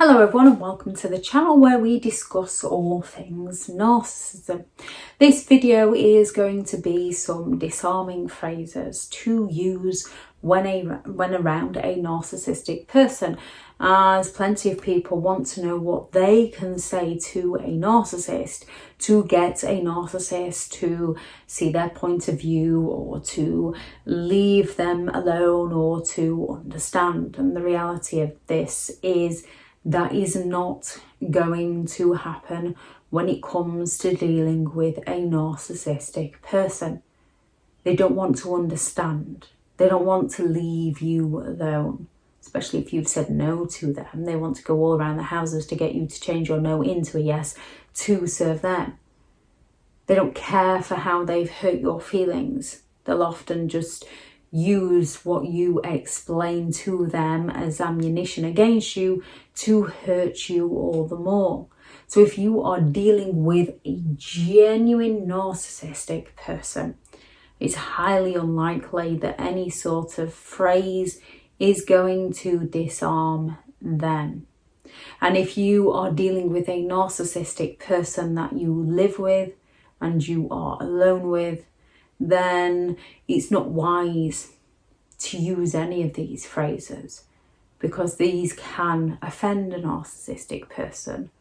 Hello everyone and welcome to the channel where we discuss all things narcissism. This video is going to be some disarming phrases to use when around a narcissistic person, as plenty of people want to know what they can say to a narcissist to get a narcissist to see their point of view or to leave them alone or to understand. And the reality of this is that is not going to happen when it comes to dealing with a narcissistic person. They don't want to understand. They don't want to leave you alone, especially if you've said no to them. They want to go all around the houses to get you to change your no into a yes to serve them. They don't care for how they've hurt your feelings. They'll often just use what you explain to them as ammunition against you to hurt you all the more. So if you are dealing with a genuine narcissistic person, it's highly unlikely that any sort of phrase is going to disarm them. And if you are dealing with a narcissistic person that you live with and you are alone with, then it's not wise to use any of these phrases, because these can offend a narcissistic person,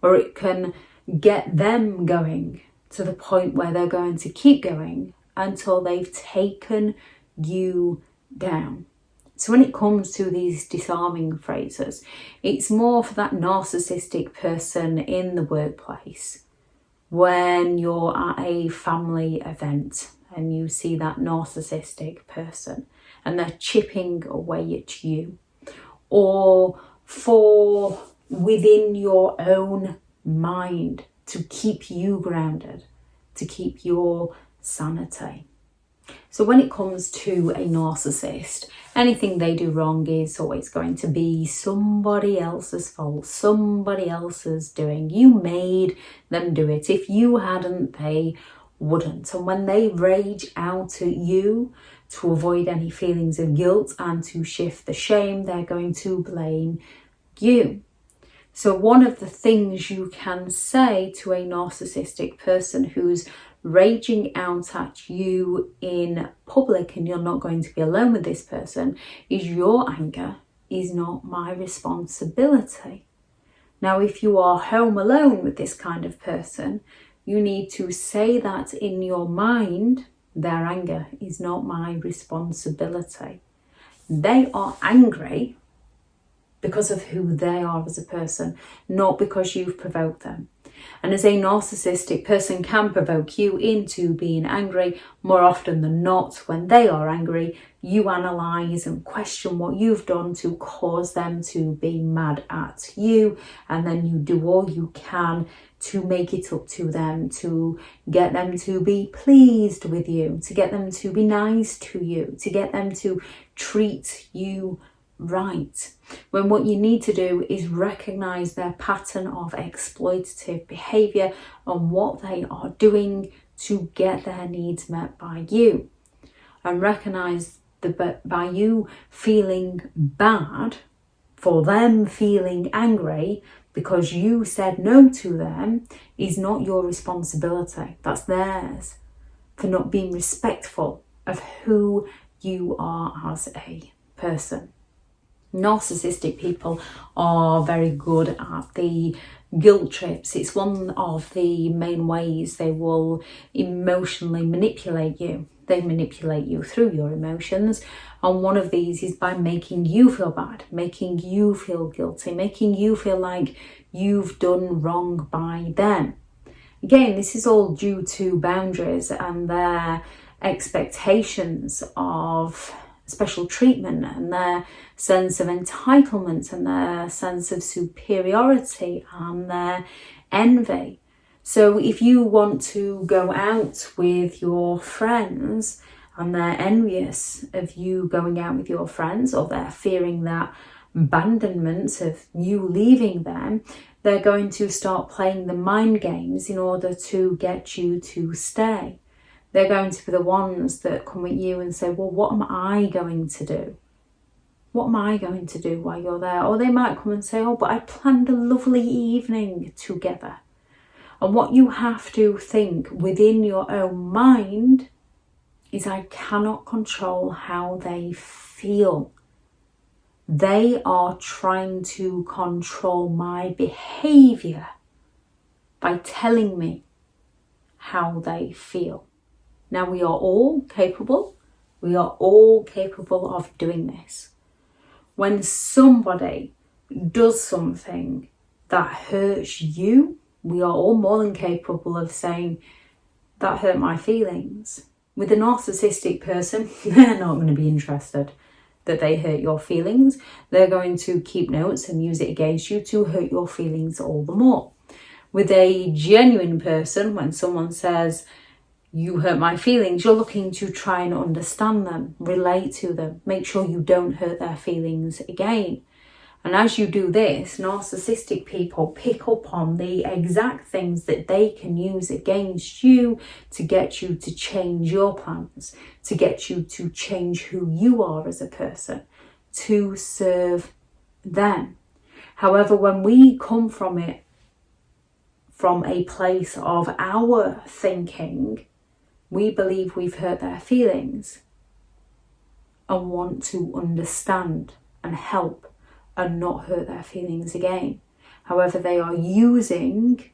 or it can get them going to the point where they're going to keep going until they've taken you down. So when it comes to these disarming phrases, it's more for that narcissistic person in the workplace, when you're at a family event and you see that narcissistic person and they're chipping away at you, or for within your own mind to keep you grounded, to keep your sanity. So when it comes to a narcissist, anything they do wrong is always going to be somebody else's fault, somebody else's doing. You made them do it. If you hadn't, they wouldn't. And when they rage out at you to avoid any feelings of guilt and to shift the shame, they're going to blame you. So one of the things you can say to a narcissistic person who's raging out at you in public, and you're not going to be alone with this person, is your anger is not my responsibility. Now, if you are home alone with this kind of person, you need to say that in your mind, their anger is not my responsibility. They are angry because of who they are as a person, not because you've provoked them. And as a narcissistic person can provoke you into being angry, more often than not, when they are angry, you analyse and question what you've done to cause them to be mad at you, and then you do all you can to make it up to them, to get them to be pleased with you, to get them to be nice to you, to get them to treat you right, when what you need to do is recognise their pattern of exploitative behaviour and what they are doing to get their needs met by you, and recognise that by you feeling bad for them feeling angry because you said no to them is not your responsibility. That's theirs, for not being respectful of who you are as a person. Narcissistic people are very good at the guilt trips. It's one of the main ways they will emotionally manipulate you. They manipulate you through your emotions, and one of these is by making you feel bad, making you feel guilty, making you feel like you've done wrong by them. Again, this is all due to boundaries and their expectations of special treatment and their sense of entitlement and their sense of superiority and their envy. So if you want to go out with your friends and they're envious of you going out with your friends, or they're fearing that abandonment of you leaving them, they're going to start playing the mind games in order to get you to stay. They're going to be the ones that come at you and say, well, what am I going to do? What am I going to do while you're there? Or they might come and say, oh, but I planned a lovely evening together. And what you have to think within your own mind is, I cannot control how they feel. They are trying to control my behaviour by telling me how they feel. Now, we are all capable of doing this. When somebody does something that hurts you, we are all more than capable of saying, that hurt my feelings. With a narcissistic person, they're not going to be interested that they hurt your feelings. They're going to keep notes and use it against you to hurt your feelings all the more. With a genuine person, when someone says, you hurt my feelings, you're looking to try and understand them, relate to them, make sure you don't hurt their feelings again. And as you do this, narcissistic people pick up on the exact things that they can use against you to get you to change your plans, to get you to change who you are as a person, to serve them. However, when we come from it from a place of our thinking, we believe we've hurt their feelings and want to understand and help and not hurt their feelings again. However, they are using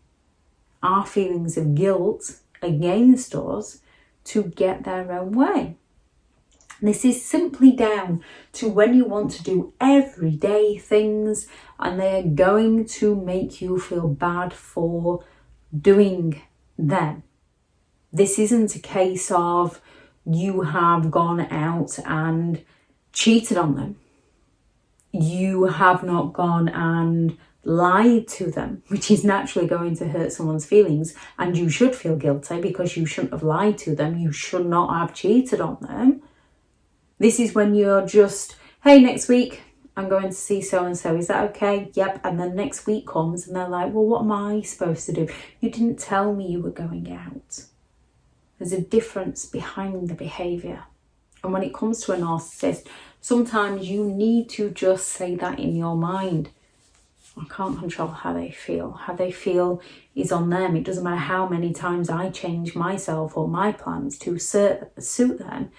our feelings of guilt against us to get their own way. This is simply down to when you want to do everyday things and they are going to make you feel bad for doing them. This isn't a case of you have gone out and cheated on them. You have not gone and lied to them, which is naturally going to hurt someone's feelings, and you should feel guilty because you shouldn't have lied to them. You should not have cheated on them. This is when you're just, hey, next week I'm going to see so-and-so. Is that okay? Yep. And then next week comes and they're like, well, what am I supposed to do? You didn't tell me you were going out. There's a difference behind the behaviour. And when it comes to a narcissist, sometimes you need to just say that in your mind. I can't control how they feel. How they feel is on them. It doesn't matter how many times I change myself or my plans to suit them.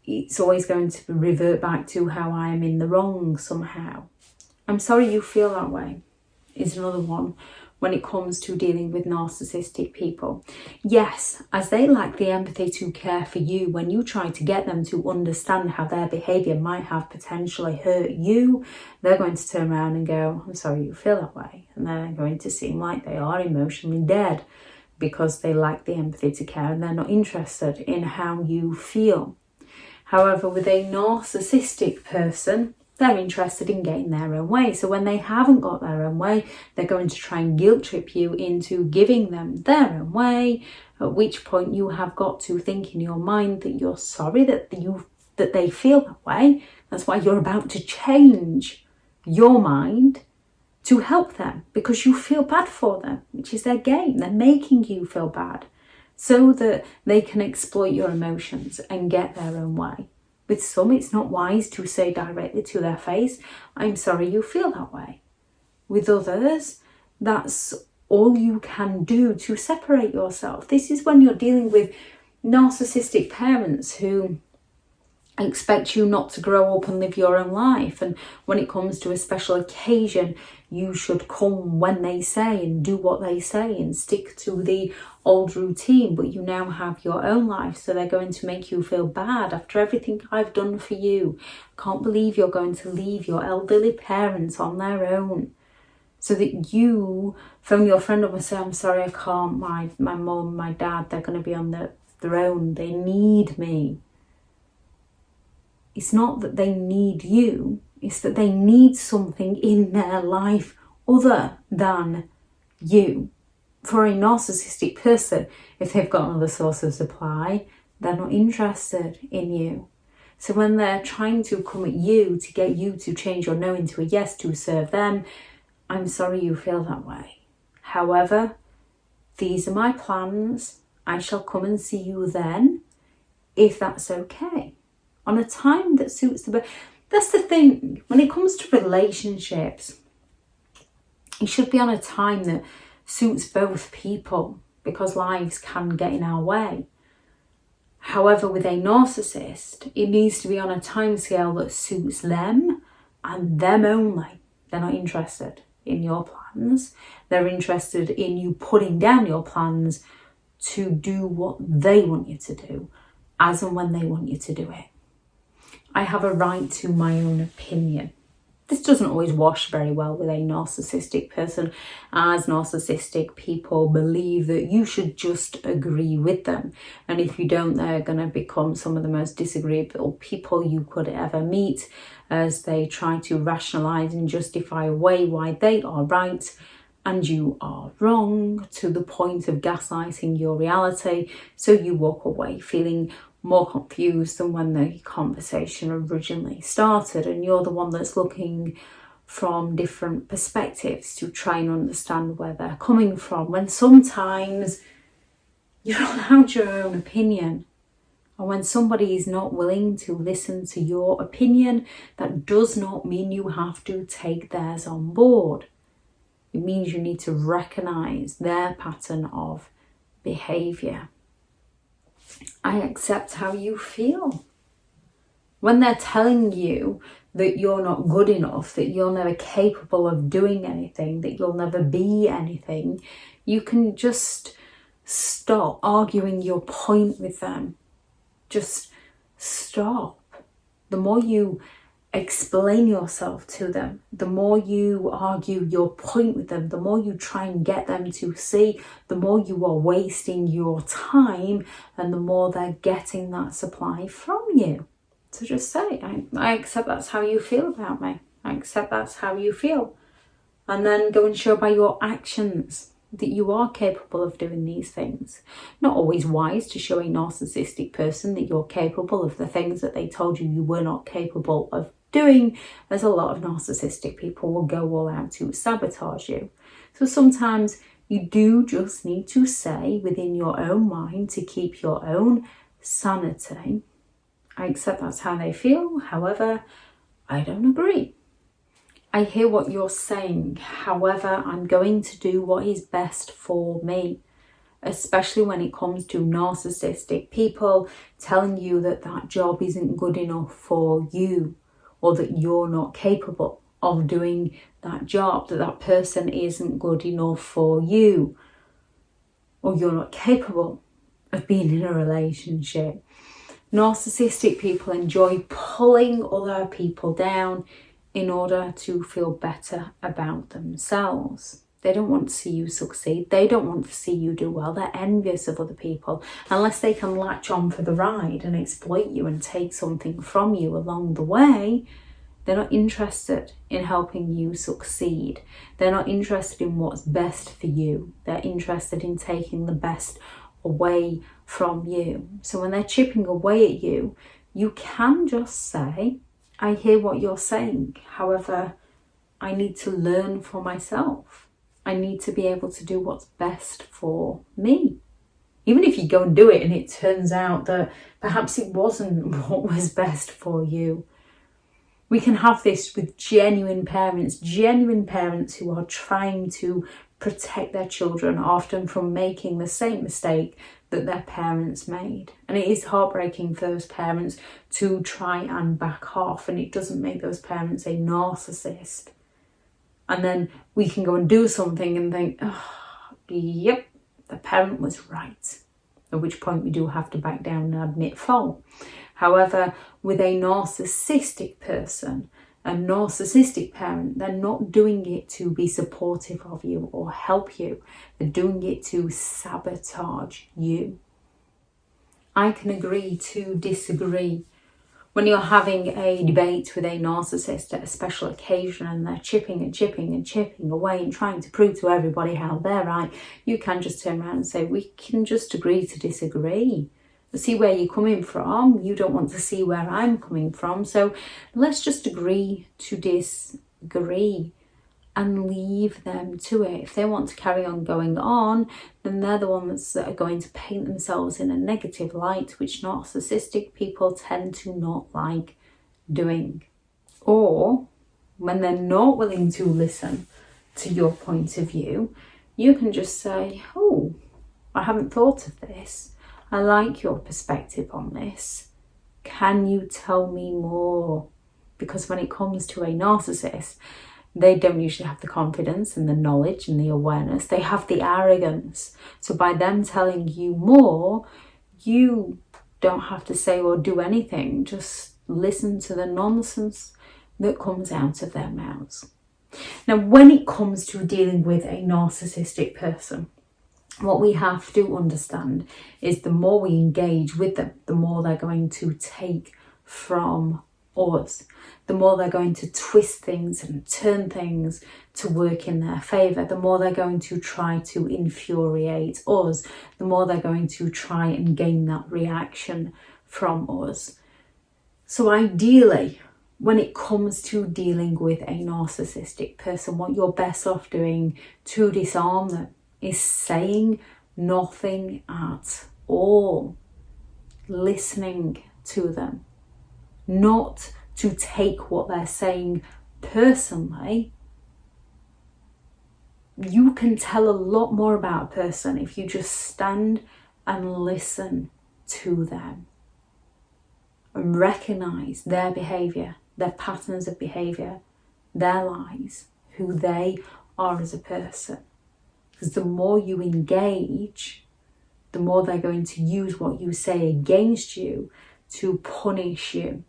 It's always going to revert back to how I am in the wrong somehow. I'm sorry you feel that way is another one when it comes to dealing with narcissistic people. Yes, as they lack the empathy to care for you, when you try to get them to understand how their behaviour might have potentially hurt you, they're going to turn around and go, I'm sorry you feel that way. And they're going to seem like they are emotionally dead because they lack the empathy to care and they're not interested in how you feel. However, with a narcissistic person, they're interested in getting their own way. So when they haven't got their own way, they're going to try and guilt trip you into giving them their own way, at which point you have got to think in your mind that you're sorry that they feel that way. That's why you're about to change your mind to help them, because you feel bad for them, which is their game. They're making you feel bad so that they can exploit your emotions and get their own way. With some, it's not wise to say directly to their face, I'm sorry you feel that way. With others, that's all you can do to separate yourself. This is when you're dealing with narcissistic parents who expect you not to grow up and live your own life. And when it comes to a special occasion, you should come when they say and do what they say and stick to the old routine, but you now have your own life, so they're going to make you feel bad after everything I've done for you. I can't believe you're going to leave your elderly parents on their own, so that you phone your friend up and say, I'm sorry I can't, my mum, my dad, they're going to be on their own, they need me. It's not that they need you, it's that they need something in their life other than you. For a narcissistic person, if they've got another source of supply, they're not interested in you. So when they're trying to come at you to get you to change your no into a yes to serve them, I'm sorry you feel that way. However, these are my plans. I shall come and see you then, if that's okay. On a time that suits That's the thing. When it comes to relationships, it should be on a time that suits both people, because lives can get in our way. However, with a narcissist, it needs to be on a timescale that suits them and them only. They're not interested in your plans. They're interested in you putting down your plans to do what they want you to do, as and when they want you to do it. I have a right to my own opinion. This doesn't always wash very well with a narcissistic person, as narcissistic people believe that you should just agree with them. And if you don't, they're going to become some of the most disagreeable people you could ever meet, as they try to rationalise and justify away why they are right and you are wrong, to the point of gaslighting your reality, so you walk away feeling more confused than when the conversation originally started, and you're the one that's looking from different perspectives to try and understand where they're coming from, when sometimes you're allowed your own opinion. And when somebody is not willing to listen to your opinion, that does not mean you have to take theirs on board. It means you need to recognise their pattern of behaviour. I accept how you feel. When they're telling you that you're not good enough, that you're never capable of doing anything, that you'll never be anything, you can just stop arguing your point with them. Just stop. The more you explain yourself to them, the more you argue your point with them, the more you try and get them to see, the more you are wasting your time, and the more they're getting that supply from you. So just say, I accept that's how you feel about me. I accept that's how you feel. And then go and show by your actions that you are capable of doing these things. Not always wise to show a narcissistic person that you're capable of the things that they told you you were not capable of doing, as a lot of narcissistic people will go all out to sabotage you. So sometimes you do just need to say within your own mind, to keep your own sanity, I accept that's how they feel, however, I don't agree. I hear what you're saying, however, I'm going to do what is best for me, especially when it comes to narcissistic people telling you that that job isn't good enough for you, or that you're not capable of doing that job, that that person isn't good enough for you, or you're not capable of being in a relationship. Narcissistic people enjoy pulling other people down in order to feel better about themselves. They don't want to see you succeed. They don't want to see you do well. They're envious of other people. Unless they can latch on for the ride and exploit you and take something from you along the way, they're not interested in helping you succeed. They're not interested in what's best for you. They're interested in taking the best away from you. So when they're chipping away at you, you can just say, I hear what you're saying. However, I need to learn for myself. I need to be able to do what's best for me. Even if you go and do it and it turns out that perhaps it wasn't what was best for you. We can have this with genuine parents who are trying to protect their children, often from making the same mistake that their parents made. And it is heartbreaking for those parents to try and back off, and it doesn't make those parents a narcissist. And then we can go and do something and think, oh, yep, the parent was right. At which point we do have to back down and admit fault. However, with a narcissistic person, a narcissistic parent, they're not doing it to be supportive of you or help you. They're doing it to sabotage you. I can agree to disagree. When you're having a debate with a narcissist at a special occasion and they're chipping away and trying to prove to everybody how they're right, you can just turn around and say, we can just agree to disagree. See where you're coming from. You don't want to see where I'm coming from. So let's just agree to disagree and leave them to it. If they want to carry on going on, then they're the ones that are going to paint themselves in a negative light, which narcissistic people tend to not like doing. Or when they're not willing to listen to your point of view, you can just say, oh, I haven't thought of this. I like your perspective on this. Can you tell me more? Because when it comes to a narcissist, they don't usually have the confidence and the knowledge and the awareness. They have the arrogance. So by them telling you more, you don't have to say or do anything. Just listen to the nonsense that comes out of their mouths. Now, when it comes to dealing with a narcissistic person, what we have to understand is the more we engage with them, the more they're going to take from us, the more they're going to twist things and turn things to work in their favour, the more they're going to try to infuriate us, the more they're going to try and gain that reaction from us. So ideally, when it comes to dealing with a narcissistic person, what you're best off doing to disarm them is saying nothing at all, listening to them, not to take what they're saying personally. You can tell a lot more about a person if you just stand and listen to them and recognize their behaviour, their patterns of behaviour, their lies, who they are as a person. Because the more you engage, the more they're going to use what you say against you to punish you.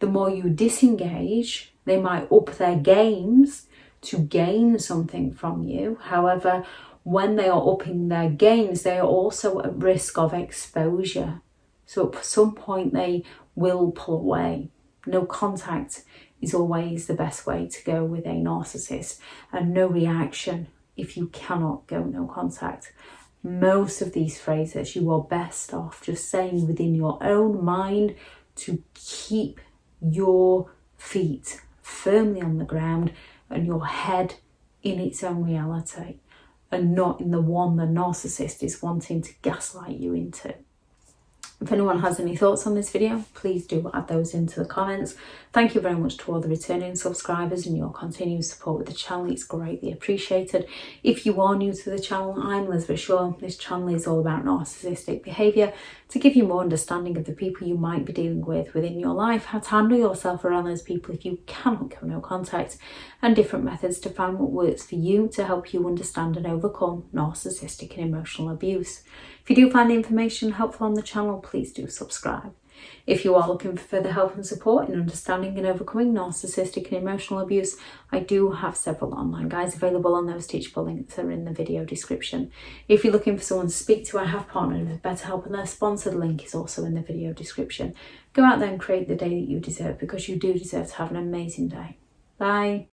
The more you disengage, they might up their games to gain something from you. However, when they are upping their games, they are also at risk of exposure. So at some point they will pull away. No contact is always the best way to go with a narcissist, and no reaction if you cannot go no contact. Most of these phrases you are best off just saying within your own mind to keep your feet firmly on the ground and your head in its own reality, and not in the one the narcissist is wanting to gaslight you into. If anyone has any thoughts on this video, please do add those into the comments. Thank you very much to all the returning subscribers and your continued support with the channel. It's greatly appreciated. If you are new to the channel, I'm Elizabeth Shaw. This channel is all about narcissistic behaviour to give you more understanding of the people you might be dealing with within your life, how to handle yourself around those people if you cannot go no contact, and different methods to find what works for you to help you understand and overcome narcissistic and emotional abuse. If you do find the information helpful on the channel, please do subscribe. If you are looking for further help and support in understanding and overcoming narcissistic and emotional abuse, I do have several online guides available, on those teachable links are in the video description. If you're looking for someone to speak to, I have partnered with BetterHelp, and their sponsored link is also in the video description. Go out there and create the day that you deserve, because you do deserve to have an amazing day. Bye.